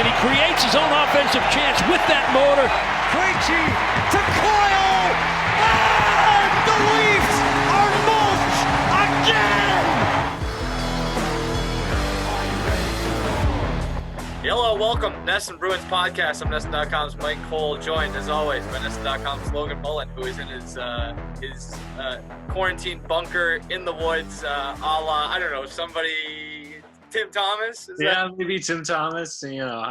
and he creates his own offensive chance with that motor. Krejci to Coyle, and the Leafs are mulched again! Hello, welcome, NESN Bruins Podcast. I'm NESN.com's Mike Cole, joined as always by NESN.com's Logan Mullen, who is in his quarantine bunker in the woods, a la, I don't know, somebody, Tim Thomas? Maybe Tim Thomas. You know,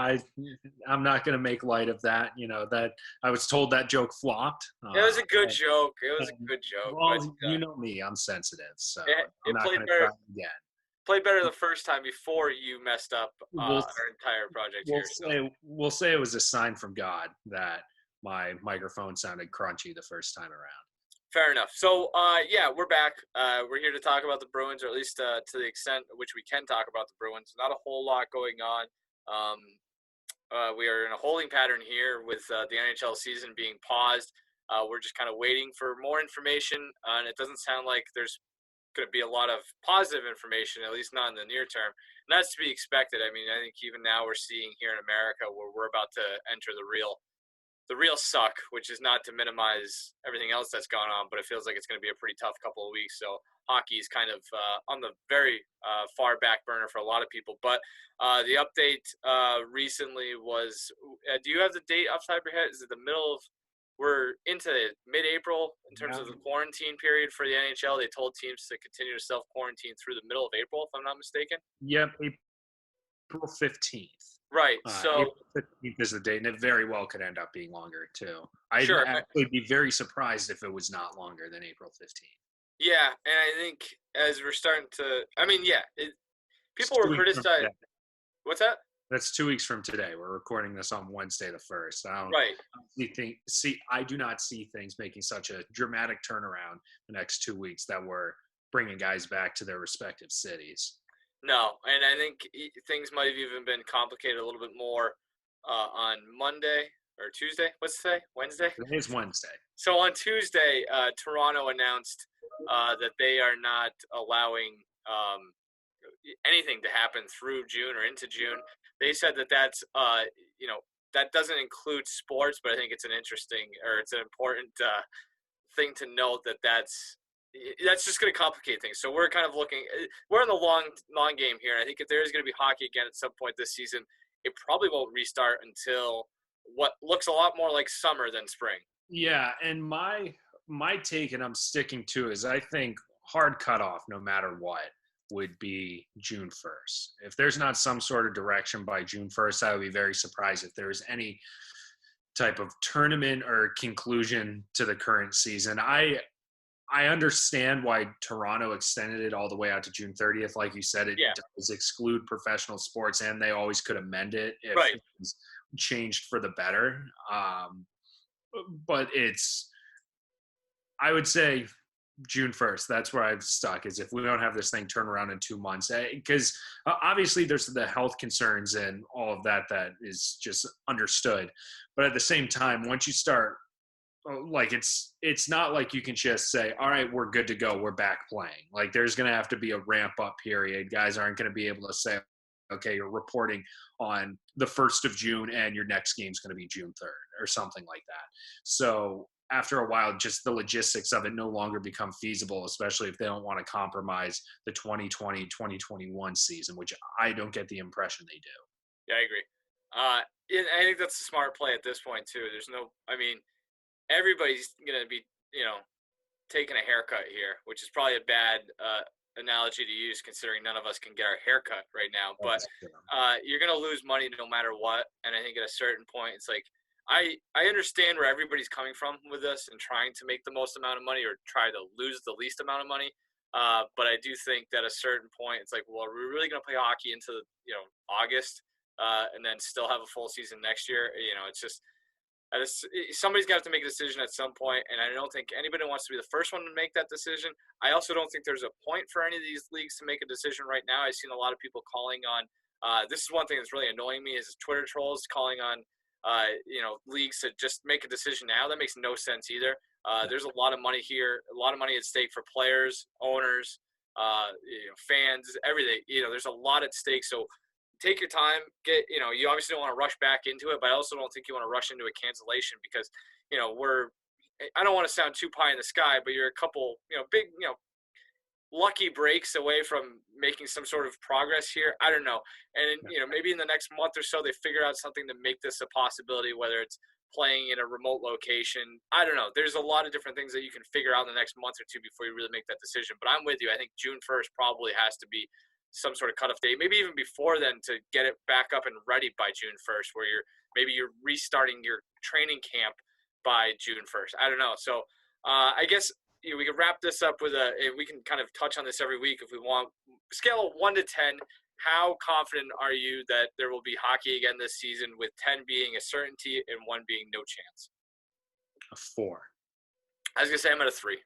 I'm not going to make light of that. You know, that I was told that joke flopped. It was a good joke. It was a good joke. Well, but, you know me, I'm sensitive, so it I'm not played going to better. try again. Played better the first time before you messed up our entire project here. We'll say it was a sign from God that my microphone sounded crunchy the first time around. Fair enough. So, we're back. We're here to talk about the Bruins, or at least to the extent which we can talk about the Bruins. Not a whole lot going on. We are in a holding pattern here with the NHL season being paused. We're just kind of waiting for more information, and it doesn't sound like there's going to be a lot of positive information, at least not in the near term. And that's to be expected. I mean, I think even now we're seeing here in America where we're about to enter the real suck, which is not to minimize everything else that's gone on, but it feels like it's going to be a pretty tough couple of weeks. So hockey is kind of on the very far back burner for a lot of people. But the update recently was, do you have the date off the top of your head? Is it the middle of, we're into mid-April in terms of the quarantine period for the NHL. They told teams to continue to self-quarantine through the middle of April, if I'm not mistaken. Yep, April 15th. Right. So April 15th is the date, and it very well could end up being longer too. I'd Sure. actually be very surprised if it was not longer than April 15th. yeah, and I think as we're starting to, people were criticizing. What's that? That's 2 weeks from today. We're recording this on Wednesday the 1st. I do not see things making such a dramatic turnaround the next 2 weeks that we're bringing guys back to their respective cities. No, and I think things might have even been complicated a little bit more on Monday or Tuesday. What's today? Wednesday? Today is Wednesday. So on Tuesday, Toronto announced that they are not allowing anything to happen through June or into June. They said that that's, that doesn't include sports, but I think it's an important thing to note that's just going to complicate things. So we're kind of we're in the long game here. And I think if there is going to be hockey again at some point this season, it probably won't restart until what looks a lot more like summer than spring. Yeah, and my take, and I'm sticking to, is I think hard cutoff, no matter what, would be June 1st. If there's not some sort of direction by June 1st, I would be very surprised if there's any type of tournament or conclusion to the current season. I understand why Toronto extended it all the way out to June 30th. Like you said, it does exclude professional sports, and they always could amend it if it was changed for the better. But I would say June 1st. That's where I've stuck, is if we don't have this thing turned around in 2 months. Because obviously there's the health concerns and all of that is just understood. But at the same time, once you start, like it's not like you can just say, all right, we're good to go, we're back playing. Like there's going to have to be a ramp up period. Guys aren't going to be able to say, okay, you're reporting on the 1st of June and your next game's going to be June 3rd or something like that. So after a while, just the logistics of it no longer become feasible, especially if they don't want to compromise the 2020-2021 season, which I don't get the impression they do. Yeah, I agree. I think that's a smart play at this point too. Everybody's going to be, taking a haircut here, which is probably a bad analogy to use considering none of us can get our haircut right now. But you're going to lose money no matter what. And I think at a certain point, it's like, I understand where everybody's coming from with this and trying to make the most amount of money or try to lose the least amount of money. But I do think that at a certain point, it's like, well, are we really going to play hockey into, August and then still have a full season next year? It's just somebody's got to make a decision at some point, and I don't think anybody wants to be the first one to make that decision. I also don't think there's a point for any of these leagues to make a decision right now. I've seen a lot of people calling on this is one thing that's really annoying me is Twitter trolls calling on leagues to just make a decision now. That makes no sense either. There's a lot of money here, a lot of money at stake for players, owners, fans, everything. There's a lot at stake. So take your time. You obviously don't want to rush back into it, but I also don't think you want to rush into a cancellation because, I don't want to sound too pie in the sky, but you're a couple, big, lucky breaks away from making some sort of progress here. I don't know. And, maybe in the next month or so, they figure out something to make this a possibility, whether it's playing in a remote location. I don't know. There's a lot of different things that you can figure out in the next month or two before you really make that decision. But I'm with you. I think June 1st probably has to be some sort of cutoff date, maybe even before then, to get it back up and ready by June 1st, where you're restarting your training camp by June 1st. I don't know. So I guess we could wrap this up with we can kind of touch on this every week if we want. Scale of 1 to 10. How confident are you that there will be hockey again this season, with 10 being a certainty and 1 being no chance? A 4. I was going to say I'm at a 3.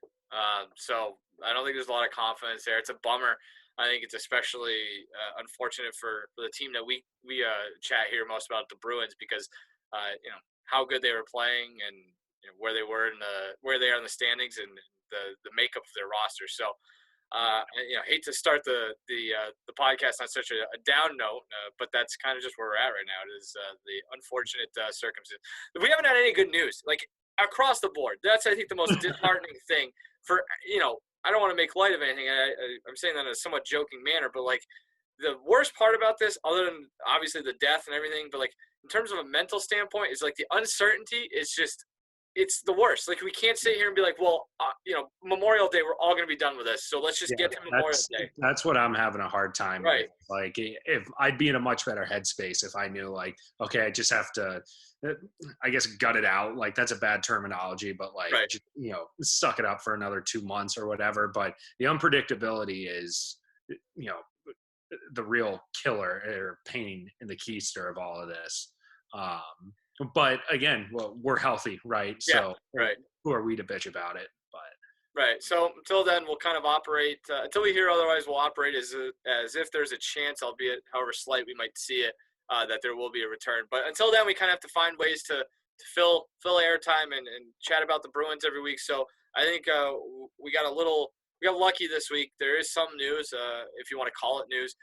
So I don't think there's a lot of confidence there. It's a bummer. I think it's especially unfortunate for the team that we chat here most about, the Bruins, because how good they were playing and where they were where they are in the standings and the makeup of their roster. So hate to start the podcast on such a down note, but that's kind of just where we're at right now. It is the unfortunate circumstance. We haven't had any good news, like across the board. That's, I think, the most disheartening thing for, I don't want to make light of anything. I'm saying that in a somewhat joking manner, but like the worst part about this, other than obviously the death and everything, but like in terms of a mental standpoint, is like the uncertainty is just, it's the worst. Like we can't sit here and be like, well, Memorial Day, we're all going to be done with this, so let's just get to Memorial Day. That's what I'm having a hard time with. Like, if I'd be in a much better headspace if I knew, like, okay, I just have to, I guess, gut it out. Like, that's a bad terminology, but like, just, suck it up for another 2 months or whatever. But the unpredictability is, the real killer or pain in the keister of all of this. But again, well, we're healthy, right? Yeah, so right. Who are we to bitch about it? But right. So until then, we'll kind of operate until we hear otherwise. We'll operate as if there's a chance, albeit however slight we might see it, that there will be a return. But until then, we kind of have to find ways to fill airtime and chat about the Bruins every week. So I think we got lucky this week. There is some news, if you want to call it news,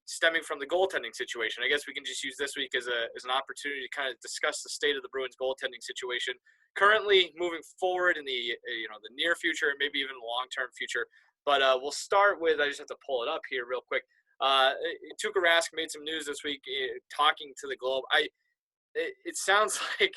stemming from the goaltending situation. I guess we can just use this week as an opportunity to kind of discuss the state of the Bruins goaltending situation currently, moving forward in the the near future and maybe even the long-term future. But we'll start with, I just have to pull it up here real quick. Tuukka Rask made some news this week talking to the Globe. It sounds like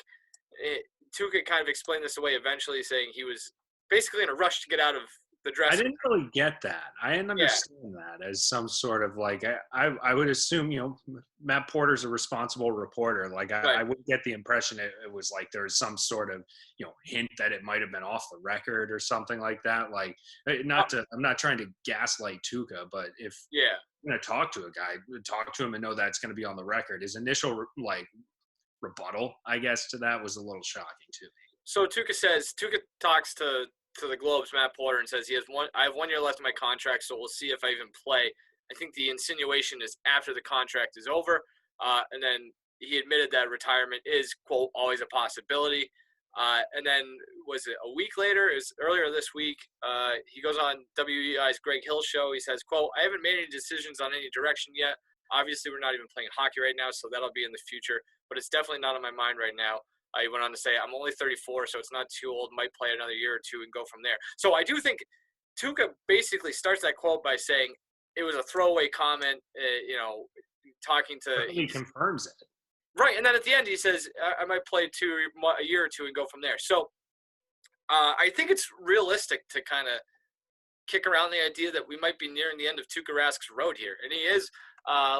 Tuukka kind of explained this away eventually, saying he was basically in a rush to get out of the dressing I didn't really get that. I didn't understand that as some sort of like, I would assume, Matt Porter's a responsible reporter. Like I wouldn't get the impression it was like there was some sort of, hint that it might've been off the record or something like that. Like I'm not trying to gaslight Tuukka, but if you're going to talk to a guy, talk to him and know that's going to be on the record. His initial rebuttal, I guess, to that was a little shocking to me. So Tuukka talks to the Globe's Matt Porter and says I have 1 year left in my contract, so we'll see if I even play. I think the insinuation is after the contract is over, and then he admitted that retirement is, quote, always a possibility. And then was it a week later? It was earlier this week. He goes on WEI's Greg Hill show. He says, quote, I haven't made any decisions on any direction yet. Obviously, we're not even playing hockey right now, so that'll be in the future, but it's definitely not on my mind right now. He went on to say, I'm only 34, so it's not too old. Might play another year or two and go from there. So I do think Tuukka basically starts that quote by saying it was a throwaway comment, talking to – he confirms it. Right, and then at the end he says, I might play a year or two and go from there. So I think it's realistic to kind of kick around the idea that we might be nearing the end of Tuukka Rask's road here. And he is –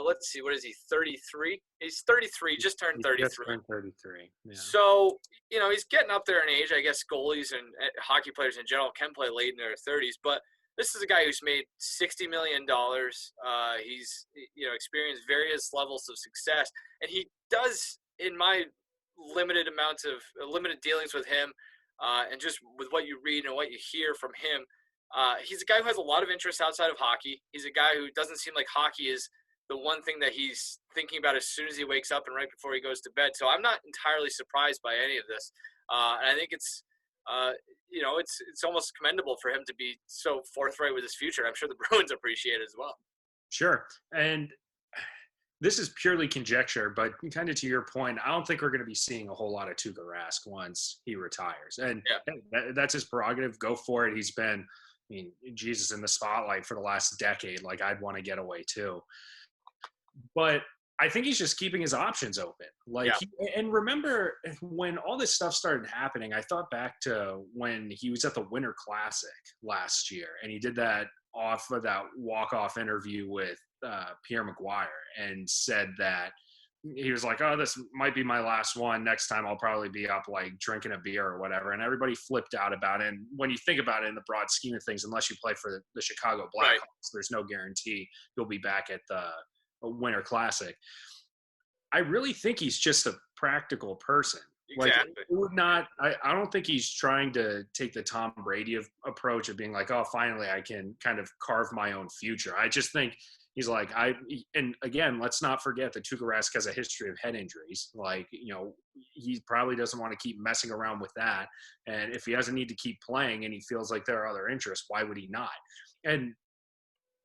let's see, what is he, 33? He's 33, just turned 33. Just turned 33, yeah. So, he's getting up there in age. I guess goalies and hockey players in general can play late in their 30s, but this is a guy who's made $60 million. He's, experienced various levels of success, and he does, in my limited dealings with him, and just with what you read and what you hear from him, he's a guy who has a lot of interests outside of hockey. He's a guy who doesn't seem like hockey is the one thing that he's thinking about as soon as he wakes up and right before he goes to bed. So I'm not entirely surprised by any of this. And I think it's almost commendable for him to be so forthright with his future. I'm sure the Bruins appreciate it as well. Sure. And this is purely conjecture, but kind of to your point, I don't think we're going to be seeing a whole lot of Tuukka Rask once he retires. And that's his prerogative. Go for it. He's been, Jesus, in the spotlight for the last decade. Like, I'd want to get away too. But I think he's just keeping his options open. And remember when all this stuff started happening, I thought back to when he was at the Winter Classic last year, and he did that off of that walk-off interview with Pierre Maguire, and said that he was like, oh, this might be my last one. Next time I'll probably be up like drinking a beer or whatever. And everybody flipped out about it. And when you think about it in the broad scheme of things, unless you play for the Chicago Blackhawks, there's no guarantee you'll be back at the Winter Classic. I really think he's just a practical person. Exactly. I don't think he's trying to take the Tom Brady approach of being like, oh, finally I can kind of carve my own future. I just think he's like, and again, let's not forget that Tuukka Rask has a history of head injuries. Like, he probably doesn't want to keep messing around with that. And if he doesn't need to keep playing and he feels like there are other interests, why would he not? And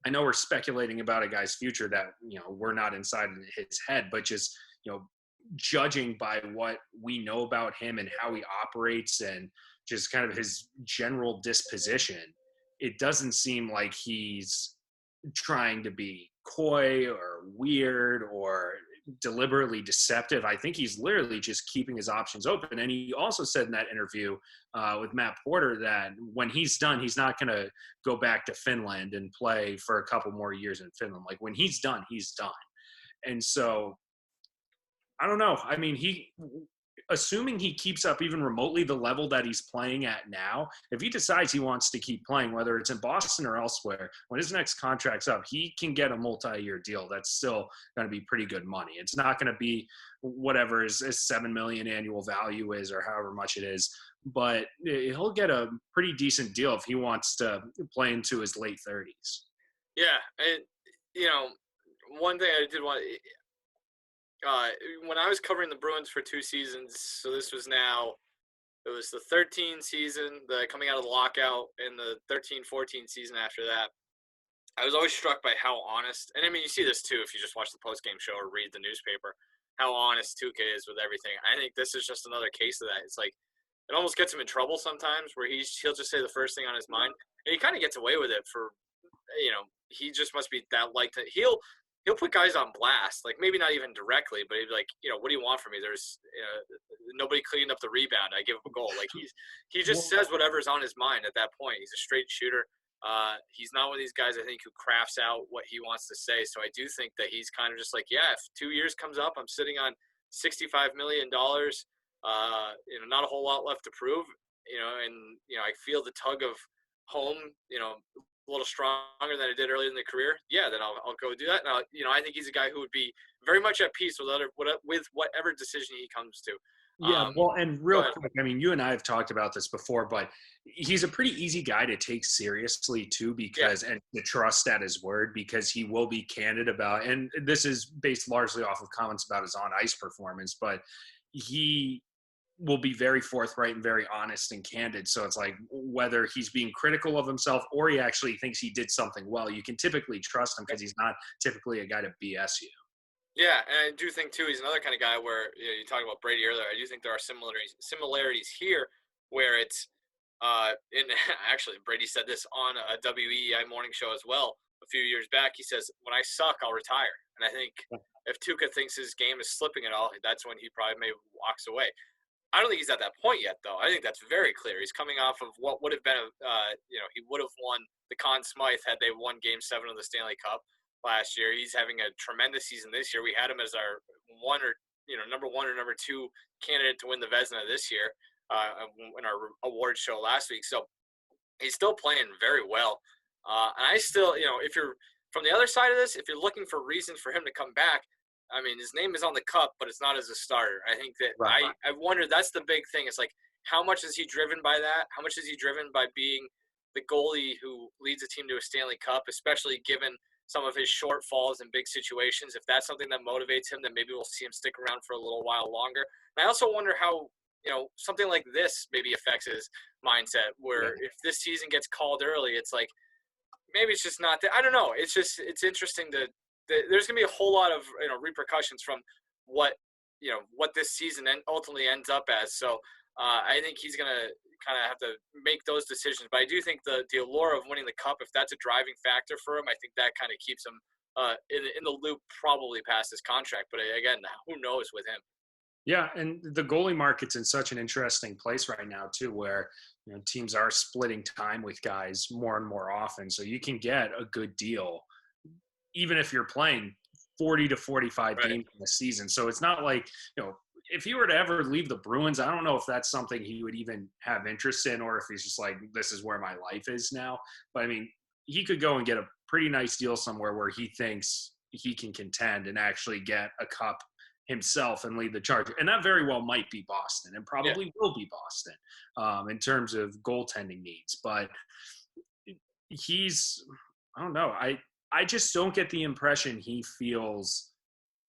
I know we're speculating about a guy's future that, we're not inside his head, but just, judging by what we know about him and how he operates and just kind of his general disposition, it doesn't seem like he's trying to be coy or weird or deliberately deceptive. I think he's literally just keeping his options open. And he also said in that interview with Matt Porter that when he's done, he's not going to go back to Finland and play for a couple more years in Finland. Like, when he's done, he's done. And so I don't know. I mean, assuming he keeps up even remotely the level that he's playing at now, if he decides he wants to keep playing, whether it's in Boston or elsewhere, when his next contract's up, he can get a multi-year deal. That's still going to be pretty good money. It's not going to be whatever his $7 million annual value is or however much it is, but he'll get a pretty decent deal if he wants to play into his late 30s. Yeah. And, one thing I did want – when I was covering the Bruins for 2 seasons, so this was it was the 13 season, coming out of the lockout, and the 13-14 season after that, I was always struck by how honest, and I mean, you see this too if you just watch the post-game show or read the newspaper, how honest Tuukka is with everything. I think this is just another case of that. It's like, it almost gets him in trouble sometimes where he'll just say the first thing on his mind, and he kind of gets away with it for, he just must be that He'll put guys on blast, like maybe not even directly, but he'd be like, what do you want from me? There's nobody cleaned up the rebound. I give him a goal. Like he just says whatever's on his mind at that point. He's a straight shooter. He's not one of these guys, I think, who crafts out what he wants to say. So I do think that he's kind of just like, if 2 years comes up, I'm sitting on $65 million, not a whole lot left to prove, and I feel the tug of home, a little stronger than I did earlier in the career, then I'll go do that. Now, I think he's a guy who would be very much at peace with whatever decision he comes to. Yeah, and real quick, I mean, you and I have talked about this before, but he's a pretty easy guy to take seriously too, because and to trust at his word, because he will be candid about, and this is based largely off of comments about his on-ice performance, but he will be very forthright and very honest and candid. So it's like, whether he's being critical of himself or he actually thinks he did something well, you can typically trust him because he's not typically a guy to BS you. Yeah, and I do think, too, he's another kind of guy where, you talked about Brady earlier. I do think there are similarities here where it's and actually, Brady said this on a WEEI morning show as well a few years back. He says, when I suck, I'll retire. And I think if Tuukka thinks his game is slipping at all, that's when he probably walks away. I don't think he's at that point yet, though. I think that's very clear. He's coming off of what would have been he would have won the Conn Smythe had they won Game 7 of the Stanley Cup last year. He's having a tremendous season this year. We had him as our number 1 or number 2 candidate to win the Vezina this year in our awards show last week. So he's still playing very well. And I still, if you're from the other side of this, if you're looking for reasons for him to come back, I mean, his name is on the cup, but it's not as a starter. I think that I wonder, that's the big thing. It's like, how much is he driven by that? How much is he driven by being the goalie who leads a team to a Stanley Cup, especially given some of his shortfalls in big situations? If that's something that motivates him, then maybe we'll see him stick around for a little while longer. And I also wonder how, something like this maybe affects his mindset, where if this season gets called early, it's like, maybe it's just not that. I don't know. It's interesting to there's going to be a whole lot of repercussions from what this season ultimately ends up as. So I think he's going to kind of have to make those decisions. But I do think the allure of winning the cup, if that's a driving factor for him, I think that kind of keeps him in the loop probably past his contract. But again, who knows with him? Yeah, and the goalie market's in such an interesting place right now too, where teams are splitting time with guys more and more often, so you can get a good deal even if you're playing 40 to 45 games in the season. So it's not like if he were to ever leave the Bruins, I don't know if that's something he would even have interest in, or if he's just like, this is where my life is now. But I mean, he could go and get a pretty nice deal somewhere where he thinks he can contend and actually get a cup himself and lead the charge. And that very well might be Boston, and probably will be Boston in terms of goaltending needs. But I don't know. I just don't get the impression he feels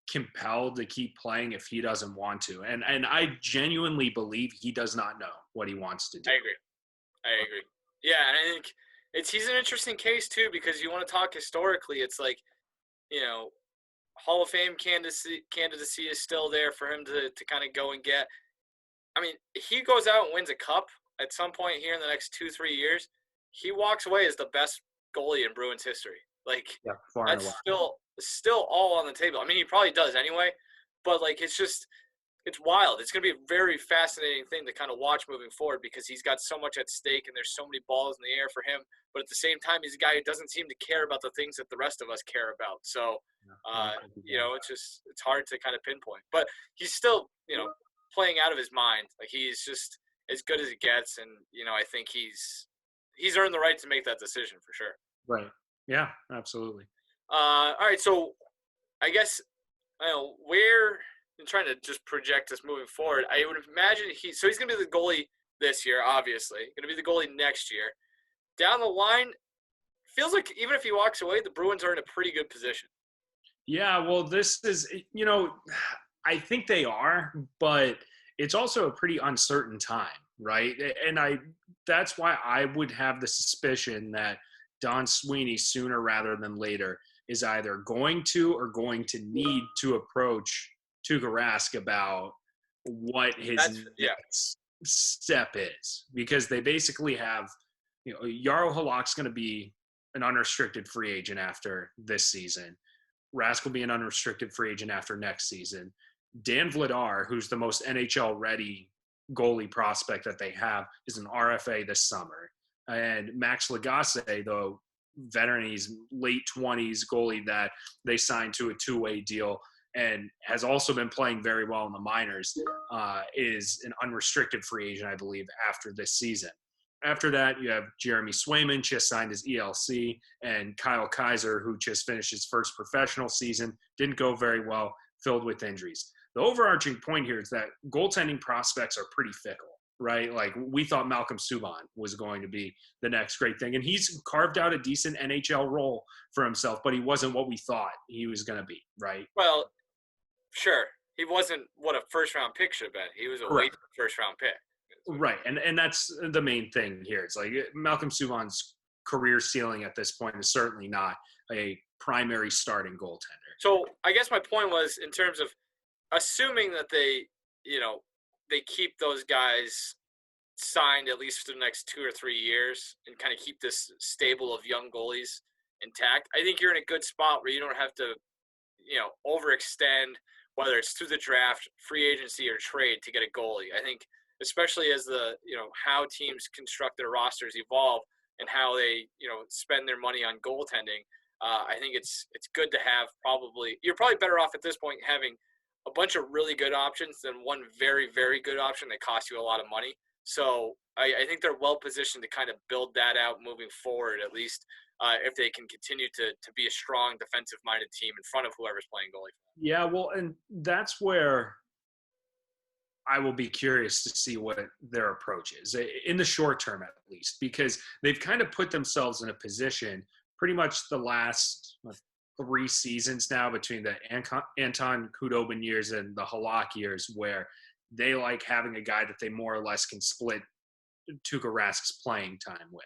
compelled to keep playing if he doesn't want to. And I genuinely believe he does not know what he wants to do. I agree. Yeah, and I think he's an interesting case too, because you want to talk historically. It's like, Hall of Fame candidacy is still there for him to kind of go and get. I mean, he goes out and wins a cup at some point here in the next 2-3 years. He walks away as the best goalie in Bruins history. Like, that's still all on the table. I mean, he probably does anyway, but like, it's wild. It's going to be a very fascinating thing to kind of watch moving forward, because he's got so much at stake and there's so many balls in the air for him. But at the same time, he's a guy who doesn't seem to care about the things that the rest of us care about. So, it's hard to kind of pinpoint. But he's still, playing out of his mind. Like, he's just as good as it gets. And, I think he's earned the right to make that decision for sure. Right. Yeah, absolutely. All right. So I guess, where I'm trying to just project this moving forward, I would imagine he's going to be the goalie this year, obviously. Going to be the goalie next year. Down the line, feels like even if he walks away, the Bruins are in a pretty good position. Yeah, well, this is, I think they are, but it's also a pretty uncertain time, right? And that's why I would have the suspicion that Don Sweeney, sooner rather than later, is either going to or going to need to approach Tuukka Rask about what his next step is, because they basically have, Jarro Halak's going to be an unrestricted free agent after this season. Rask will be an unrestricted free agent after next season. Dan Vladar, who's the most NHL-ready goalie prospect that they have, is an RFA this summer. And Max Lagasse, the veteran, he's late 20s goalie that they signed to a two-way deal and has also been playing very well in the minors, is an unrestricted free agent, I believe, after this season. After that, you have Jeremy Swayman, just signed his ELC, and Kyle Kaiser, who just finished his first professional season, didn't go very well, filled with injuries. The overarching point here is that goaltending prospects are pretty fickle, right? Like, we thought Malcolm Subban was going to be the next great thing, and he's carved out a decent NHL role for himself, but he wasn't what we thought he was going to be, right? Well, sure. He wasn't what a first-round pick should have been. He was a late first-round pick. Right, and that's the main thing here. It's like Malcolm Subban's career ceiling at this point is certainly not a primary starting goaltender. So I guess my point was, in terms of assuming that they keep those guys signed at least for the next 2 or 3 years and kind of keep this stable of young goalies intact, I think you're in a good spot where you don't have to, overextend, whether it's through the draft, free agency, or trade to get a goalie. I think, especially as the, how teams construct their rosters evolve and how they, spend their money on goaltending, I think it's good to have you're probably better off at this point having a bunch of really good options than one very, very good option that costs you a lot of money. So I think they're well positioned to kind of build that out moving forward, at least if they can continue to be a strong defensive-minded team in front of whoever's playing goalie. Yeah, well, and that's where I will be curious to see what their approach is, in the short term at least, because they've kind of put themselves in a position pretty much the last 3 seasons now, between the Anton Khudobin years and the Halak years, where they like having a guy that they more or less can split Tuukka Rask's playing time with.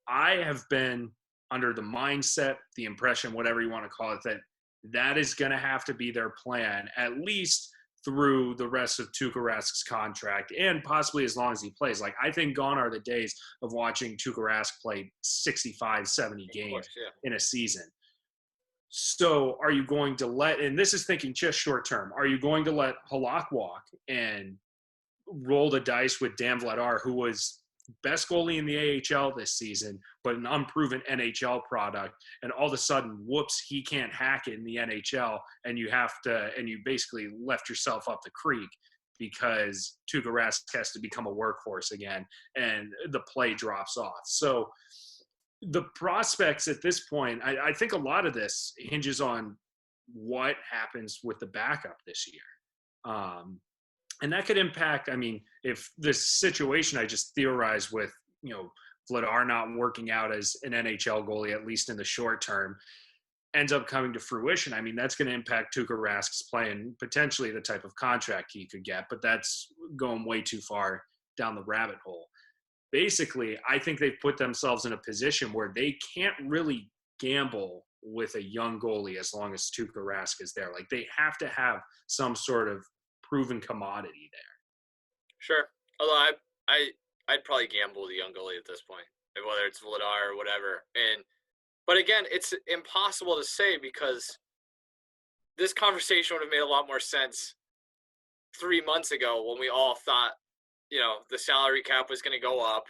I have been under the mindset, the impression, whatever you want to call it, that is going to have to be their plan, at least through the rest of Tuukka Rask's contract and possibly as long as he plays. Like, I think gone are the days of watching Tuukka Rask play 65, 70 games in a season. So are you going to and this is thinking just short term, are you going to let Halak walk and roll the dice with Dan Vladar, who was best goalie in the AHL this season, but an unproven NHL product, and all of a sudden, whoops, he can't hack it in the NHL, and you basically left yourself up the creek because Tuukka Rask has to become a workhorse again, and the play drops off. So the prospects at this point, I think a lot of this hinges on what happens with the backup this year. And that could impact, I mean, if this situation I just theorized with, Vladar not working out as an NHL goalie, at least in the short term, ends up coming to fruition, I mean, that's going to impact Tuukka Rask's play and potentially the type of contract he could get, but that's going way too far down the rabbit hole. Basically, I think they've put themselves in a position where they can't really gamble with a young goalie as long as Tuukka Rask is there. Like, they have to have some sort of proven commodity there. Sure. Although I'd probably gamble with a young goalie at this point, whether it's Vladar or whatever. But again, it's impossible to say because this conversation would have made a lot more sense 3 months ago when we all thought, the salary cap was going to go up.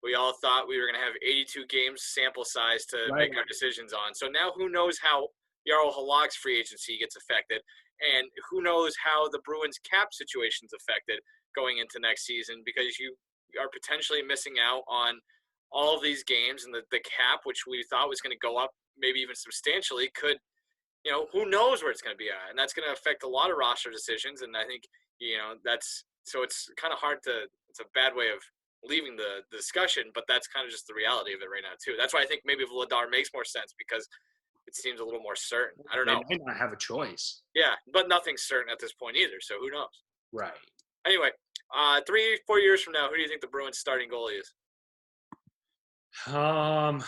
We all thought we were going to have 82 games sample size to make our decisions on. So now who knows how Jarl Halak's free agency gets affected, and who knows how the Bruins cap situation is affected going into next season, because you are potentially missing out on all of these games, and the cap, which we thought was going to go up maybe even substantially, could, who knows where it's going to be at. And that's going to affect a lot of roster decisions. And I think, so it's kind of hard it's a bad way of leaving the discussion, but that's kind of just the reality of it right now too. That's why I think maybe Vladar makes more sense, because it seems a little more certain. I don't know. They might not have a choice. Yeah, but nothing's certain at this point either, so who knows? Right. Anyway, 3-4 years from now, who do you think the Bruins starting goalie is? I'm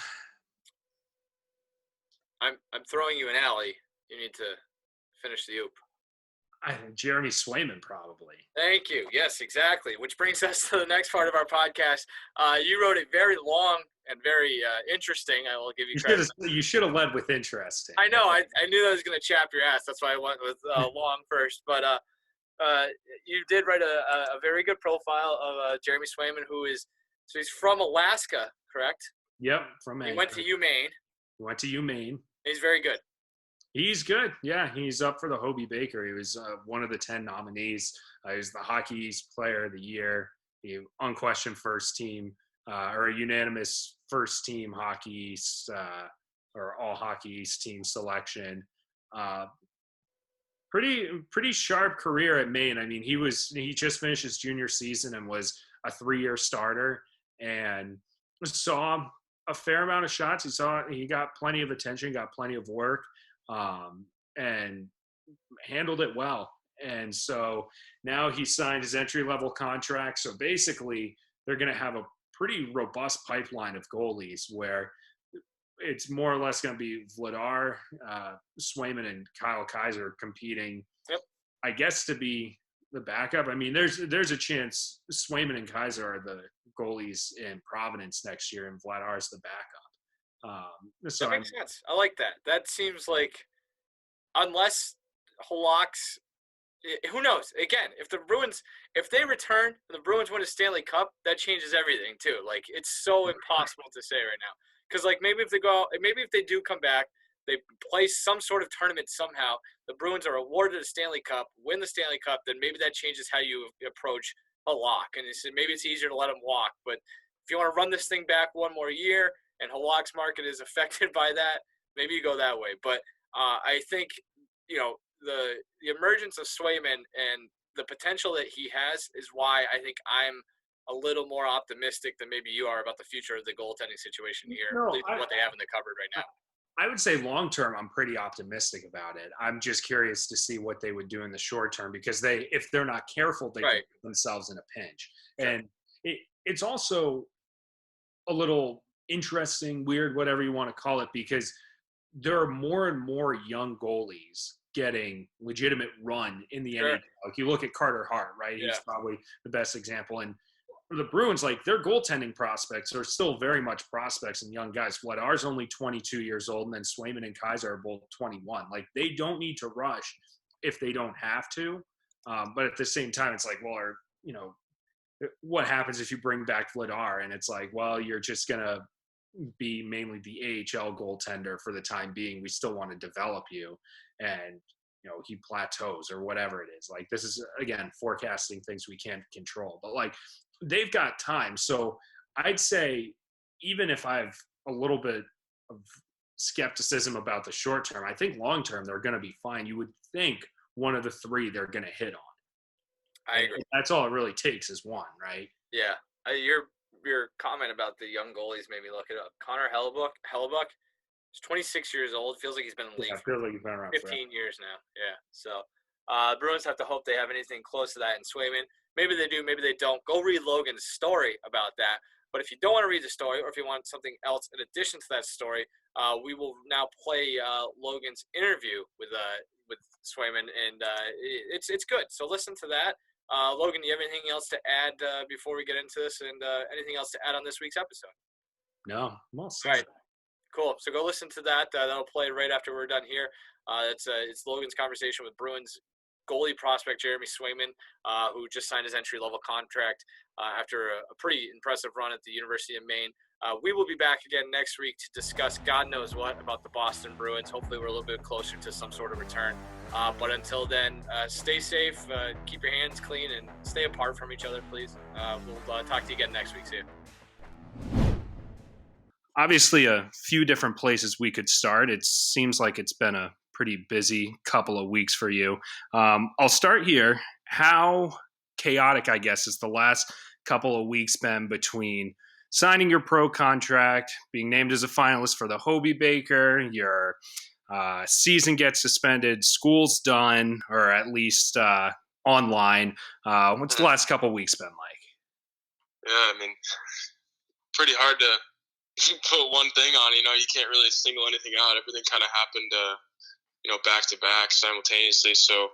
throwing you an alley. You need to finish the oop. I think Jeremy Swayman probably. Thank you. Yes, exactly. Which brings us to the next part of our podcast. You wrote it very long and very interesting. I will give you credit. You should have led with interesting. I know. I knew that was going to chap your ass. That's why I went with long first. But you did write a very good profile of Jeremy Swayman, so he's from Alaska, correct? Yep, from Maine. He went to UMaine. He's very good. He's good. Yeah, he's up for the Hobie Baker. He was one of the 10 nominees. He was the Hockey East Player of the Year. He unquestioned first team or a unanimous first team Hockey East or all Hockey East team selection. Pretty sharp career at Maine. I mean, he just finished his junior season and was a 3-year starter and saw a fair amount of shots. He got plenty of attention, got plenty of work. And handled it well. And so now he signed his entry-level contract. So basically, they're going to have a pretty robust pipeline of goalies where it's more or less going to be Vladar, Swayman, and Kyle Kaiser competing, I guess, to be the backup. I mean, there's a chance Swayman and Kaiser are the goalies in Providence next year, and Vladar's the backup. So that makes sense. I like that. That seems like, unless Halak's, who knows? Again, if they return and the Bruins win a Stanley Cup, that changes everything too. Like, it's so impossible to say right now. Because maybe if they do come back, they play some sort of tournament somehow, the Bruins are awarded a Stanley Cup, win the Stanley Cup, then maybe that changes how you approach Halak. And maybe it's easier to let him walk. But if you want to run this thing back one more year, and Halak's market is affected by that, maybe you go that way. But I think, the emergence of Swayman and the potential that he has is why I think I'm a little more optimistic than maybe you are about the future of the goaltending situation here, at least what they have in the cupboard right now. I would say long-term, I'm pretty optimistic about it. I'm just curious to see what they would do in the short term, because if they're not careful, they put themselves in a pinch. Sure. And it's also a little interesting, weird, whatever you want to call it, because there are more and more young goalies getting legitimate run in the NHL. Like you look at Carter Hart, right? He's probably the best example. And for the Bruins, like their goaltending prospects are still very much prospects and young guys. Vladar's only 22 years old, and then Swayman and Kaiser are both 21. Like they don't need to rush if they don't have to. But at the same time, it's like, well, what happens if you bring back Vladar? And it's like, well, you're just going to be mainly the AHL goaltender for the time being. We still want to develop you. And, he plateaus or whatever it is. Like this is, again, forecasting things we can't control. But like they've got time. So I'd say even if I have a little bit of skepticism about the short term, I think long term they're going to be fine. You would think one of the three they're going to hit on. I agree. And that's all it really takes is one, right? Yeah. Your comment about the young goalies made me look it up. Connor Hellebuck is 26 years old. Feels like he's been in the league feels like he's been around 15 years now. Yeah. So Bruins have to hope they have anything close to that in Swayman. Maybe they do, maybe they don't. Go read Logan's story about that. But if you don't want to read the story, or if you want something else in addition to that story, we will now play Logan's interview with Swayman, and it's good. So listen to that. Logan, do you have anything else to add before we get into this, and anything else to add on this week's episode? No, I'm all set. All right, cool. So go listen to that. That'll play right after we're done here. It's Logan's conversation with Bruins goalie prospect Jeremy Swayman, who just signed his entry-level contract after a pretty impressive run at the University of Maine. We will be back again next week to discuss God knows what about the Boston Bruins. Hopefully we're a little bit closer to some sort of return. But until then, stay safe, keep your hands clean, and stay apart from each other, please. We'll talk to you again next week. See you. Obviously, a few different places we could start. It seems like it's been a pretty busy couple of weeks for you. I'll start here. How chaotic, I guess, is the last couple of weeks been between signing your pro contract, being named as a finalist for the Hobie Baker, your season gets suspended, school's done, or at least online. What's the last couple of weeks been like? Yeah, I mean, pretty hard to put one thing on. You can't really single anything out. Everything kind of happened back to back simultaneously. So,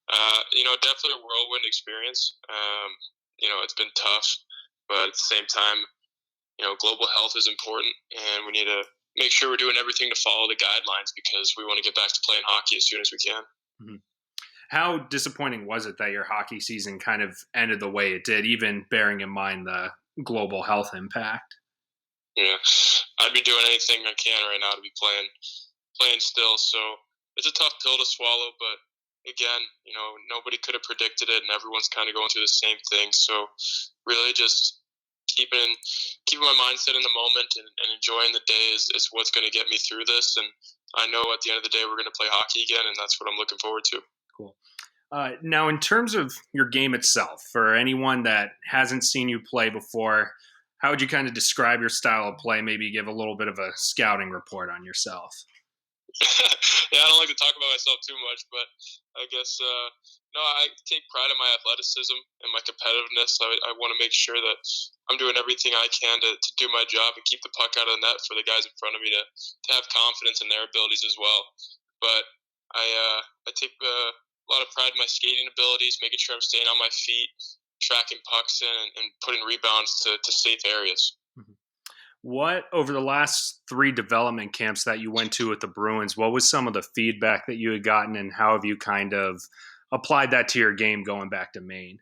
definitely a whirlwind experience. It's been tough, but at the same time, global health is important, and we need to make sure we're doing everything to follow the guidelines because we want to get back to playing hockey as soon as we can. Mm-hmm. How disappointing was it that your hockey season kind of ended the way it did, even bearing in mind the global health impact? Yeah, I'd be doing anything I can right now to be playing still. So it's a tough pill to swallow, but again, nobody could have predicted it, and everyone's kind of going through the same thing. So really just keeping my mindset in the moment and enjoying the day is what's going to get me through this. And I know at the end of the day, we're going to play hockey again, and that's what I'm looking forward to. Cool. Now, in terms of your game itself, for anyone that hasn't seen you play before, how would you kind of describe your style of play? Maybe give a little bit of a scouting report on yourself. Yeah, I don't like to talk about myself too much, but I guess, I take pride in my athleticism and my competitiveness. I want to make sure that I'm doing everything I can to do my job and keep the puck out of the net for the guys in front of me to have confidence in their abilities as well. But I take a lot of pride in my skating abilities, making sure I'm staying on my feet, tracking pucks in, and putting rebounds to safe areas. What, over the last 3 development camps that you went to with the Bruins, what was some of the feedback that you had gotten, and how have you kind of applied that to your game going back to Maine?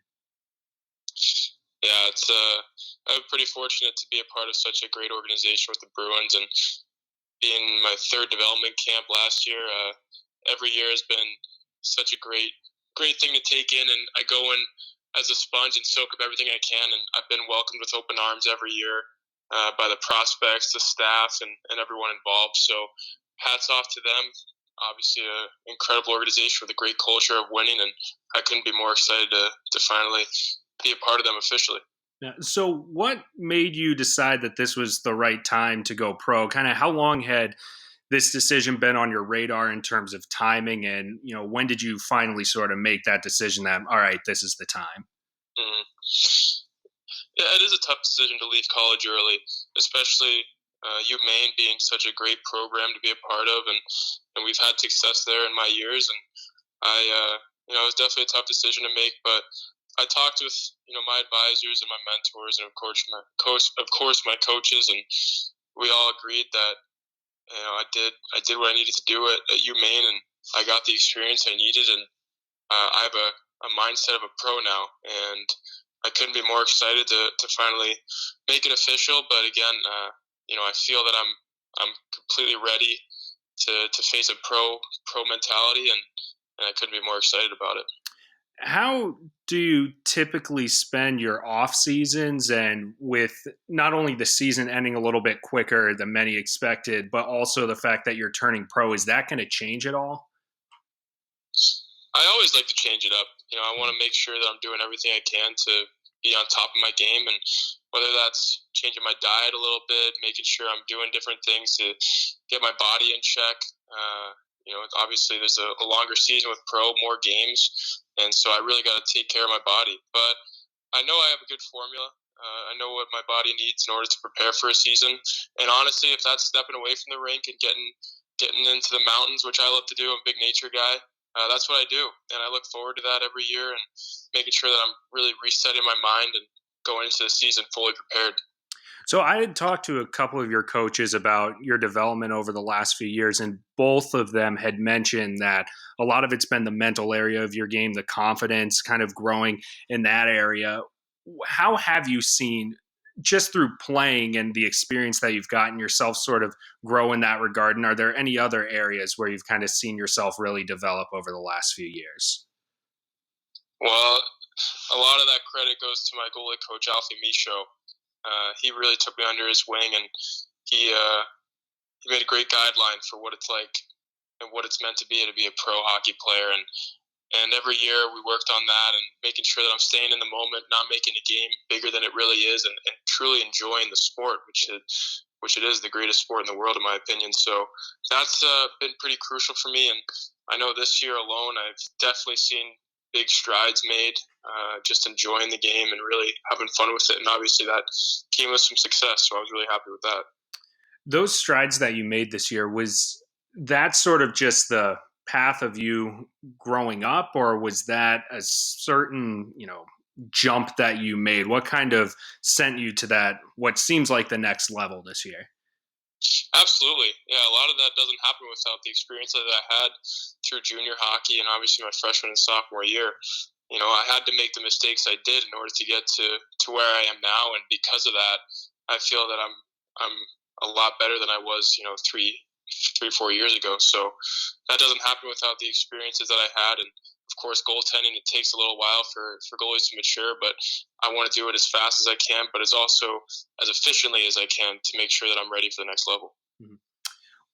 Yeah, I'm pretty fortunate to be a part of such a great organization with the Bruins, and being my 3rd development camp last year, every year has been such a great thing to take in, and I go in as a sponge and soak up everything I can, and I've been welcomed with open arms every year by the prospects, the staff, and everyone involved. So hats off to them. Obviously an incredible organization with a great culture of winning, and I couldn't be more excited to finally be a part of them officially. Yeah. So what made you decide that this was the right time to go pro? Kind of how long had this decision been on your radar in terms of timing, and when did you finally sort of make that decision that, all right, this is the time? Yeah, it is a tough decision to leave college early, especially Maine being such a great program to be a part of, and we've had success there in my years. And it was definitely a tough decision to make, but I talked with my advisors and my mentors, and of course my coaches, and we all agreed that I did what I needed to do at Maine, and I got the experience I needed, and I have a mindset of a pro now, and I couldn't be more excited to finally make it official. But again, I feel that I'm completely ready to face a pro mentality, and I couldn't be more excited about it. How do you typically spend your off seasons, and with not only the season ending a little bit quicker than many expected, but also the fact that you're turning pro? Is that going to change at all? I always like to change it up. I want to make sure that I'm doing everything I can to be on top of my game, and whether that's changing my diet a little bit, making sure I'm doing different things to get my body in check. Obviously there's a longer season with pro, more games, and so I really got to take care of my body. But I know I have a good formula. I know what my body needs in order to prepare for a season. And honestly, if that's stepping away from the rink and getting into the mountains, which I love to do, I'm a big nature guy, that's what I do. And I look forward to that every year and making sure that I'm really resetting my mind and going into the season fully prepared. So I had talked to a couple of your coaches about your development over the last few years, and both of them had mentioned that a lot of it's been the mental area of your game, the confidence kind of growing in that area. How have you seen, just through playing and the experience that you've gotten, yourself sort of grow in that regard? And are there any other areas where you've kind of seen yourself really develop over the last few years? Well, a lot of that credit goes to my goalie coach, Alfie Michaud. He really took me under his wing, and he made a great guideline for what it's like and what it's meant to be a pro hockey player. And every year we worked on that and making sure that I'm staying in the moment, not making a game bigger than it really is, and truly enjoying the sport, which it is the greatest sport in the world, in my opinion. So that's been pretty crucial for me. And I know this year alone, I've definitely seen big strides made, just enjoying the game and really having fun with it. And obviously that came with some success, so I was really happy with that. Those strides that you made this year, was that sort of just the path of you growing up, or was that a certain, jump that you made? What kind of sent you to that, what seems like the next level this year? Absolutely. Yeah, a lot of that doesn't happen without the experience that I had through junior hockey and obviously my freshman and sophomore year. I had to make the mistakes I did in order to get to where I am now, and because of that, I feel that I'm a lot better than I was, 4 years ago. So that doesn't happen without the experiences that I had. And of course, goaltending, it takes a little while for goalies to mature, but I want to do it as fast as I can, but it's also as efficiently as I can to make sure that I'm ready for the next level.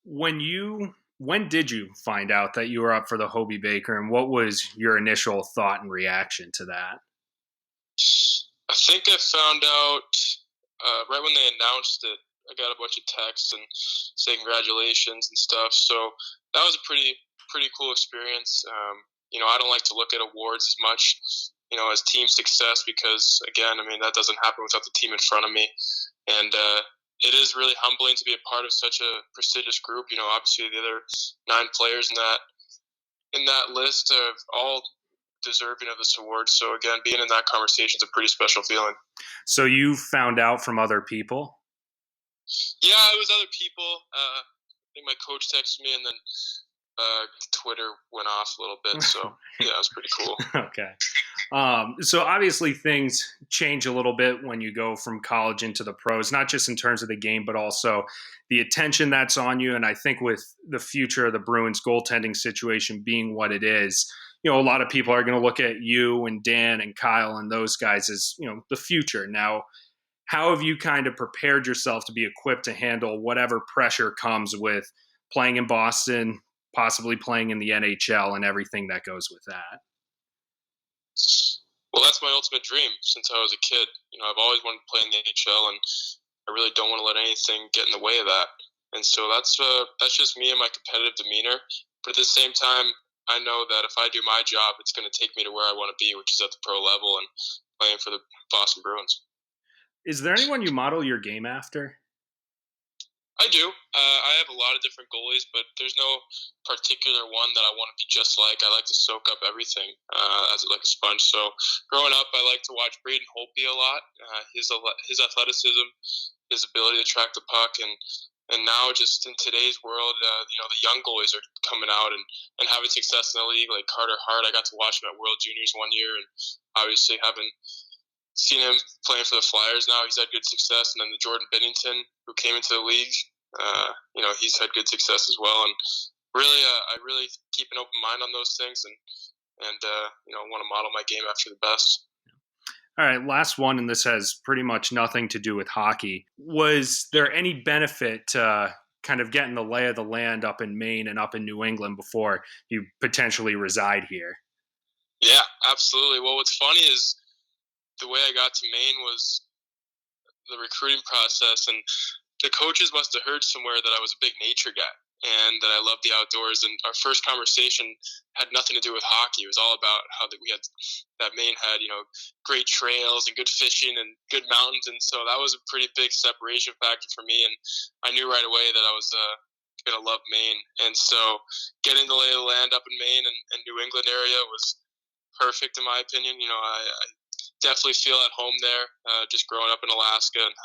When did you find out that you were up for the Hobey Baker, and what was your initial thought and reaction to that? I think I found out right when they announced it. I got a bunch of texts and say congratulations and stuff. So that was a pretty cool experience. I don't like to look at awards as much, as team success, because again, that doesn't happen without the team in front of me. And it is really humbling to be a part of such a prestigious group. Obviously the other 9 players in that list are all deserving of this award. So again, being in that conversation is a pretty special feeling. So you found out from other people? Yeah, it was other people. I think my coach texted me, and then Twitter went off a little bit. So yeah, it was pretty cool. Okay. So obviously things change a little bit when you go from college into the pros, not just in terms of the game, but also the attention that's on you. And I think with the future of the Bruins goaltending situation being what it is, a lot of people are going to look at you and Dan and Kyle and those guys as, the future. Now, how have you kind of prepared yourself to be equipped to handle whatever pressure comes with playing in Boston, possibly playing in the NHL, and everything that goes with that? Well, that's my ultimate dream since I was a kid. I've always wanted to play in the NHL, and I really don't want to let anything get in the way of that. And so that's just me and my competitive demeanor. But at the same time, I know that if I do my job, it's going to take me to where I want to be, which is at the pro level and playing for the Boston Bruins. Is there anyone you model your game after? I do. I have a lot of different goalies, but there's no particular one that I want to be just like. I like to soak up everything as like a sponge. So growing up, I like to watch Braden Holtby a lot. His athleticism, his ability to track the puck, and now just in today's world, the young goalies are coming out and having success in the league. Like Carter Hart, I got to watch him at World Juniors one year, and obviously having seen him playing for the Flyers now, he's had good success. And then the Jordan Binnington, who came into the league, he's had good success as well. And really, I really keep an open mind on those things, and want to model my game after the best. All right, last one, and this has pretty much nothing to do with hockey. Was there any benefit to kind of getting the lay of the land up in Maine and up in New England before you potentially reside here? Yeah, absolutely. Well, what's funny is the way I got to Maine was the recruiting process, and the coaches must have heard somewhere that I was a big nature guy and that I loved the outdoors. And our first conversation had nothing to do with hockey. It was all about how that Maine had, great trails and good fishing and good mountains. And so that was a pretty big separation factor for me. And I knew right away that I was going to love Maine. And so getting the lay of the land up in Maine and New England area was perfect in my opinion. I definitely feel at home there, just growing up in Alaska and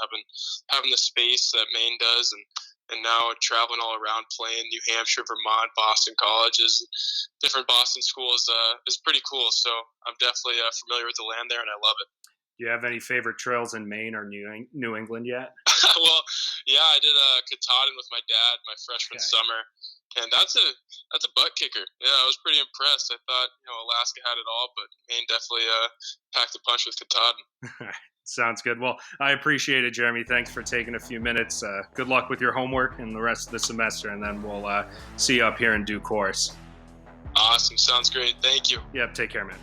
having the space that Maine does, and now traveling all around playing New Hampshire, Vermont, Boston colleges, different Boston schools is pretty cool. So I'm definitely familiar with the land there, and I love it. Do you have any favorite trails in Maine or New England yet? Well, yeah, I did Katahdin with my dad my freshman summer, and that's a butt kicker. Yeah, I was pretty impressed. I thought Alaska had it all, but Maine definitely packed a punch with Katahdin. Sounds good. Well, I appreciate it, Jeremy. Thanks for taking a few minutes. Good luck with your homework and the rest of the semester, and then we'll see you up here in due course. Awesome. Sounds great. Thank you. Yep. Take care, man.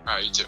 All right, you too.